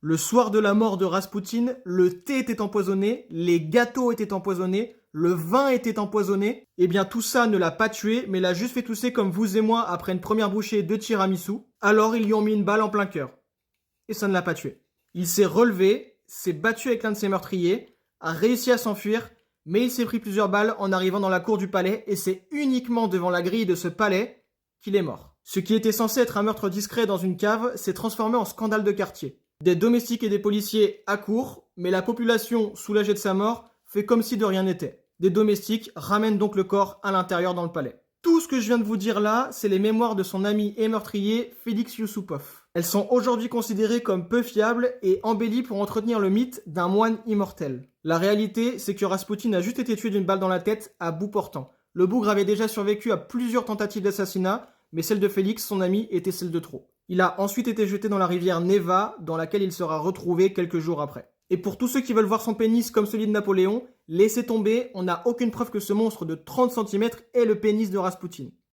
Le soir de la mort de Raspoutine, le thé était empoisonné, les gâteaux étaient empoisonnés, le vin était empoisonné. Eh bien tout ça ne l'a pas tué, mais l'a juste fait tousser comme vous et moi après une première bouchée de tiramisu. Alors ils lui ont mis une balle en plein cœur. Et ça ne l'a pas tué. Il s'est relevé, s'est battu avec l'un de ses meurtriers, a réussi à s'enfuir, mais il s'est pris plusieurs balles en arrivant dans la cour du palais et c'est uniquement devant la grille de ce palais qu'il est mort. Ce qui était censé être un meurtre discret dans une cave s'est transformé en scandale de quartier. Des domestiques et des policiers accourent, mais la population, soulagée de sa mort, fait comme si de rien n'était. Des domestiques ramènent donc le corps à l'intérieur dans le palais. Tout ce que je viens de vous dire là, c'est les mémoires de son ami et meurtrier, Félix Youssoupov. Elles sont aujourd'hui considérées comme peu fiables et embellies pour entretenir le mythe d'un moine immortel. La réalité, c'est que Raspoutine a juste été tué d'une balle dans la tête à bout portant. Le bougre avait déjà survécu à plusieurs tentatives d'assassinat, mais celle de Félix, son ami, était celle de trop. Il a ensuite été jeté dans la rivière Neva, dans laquelle il sera retrouvé quelques jours après. Et pour tous ceux qui veulent voir son pénis comme celui de Napoléon, laissez tomber, on n'a aucune preuve que ce monstre de 30 cm est le pénis de Raspoutine.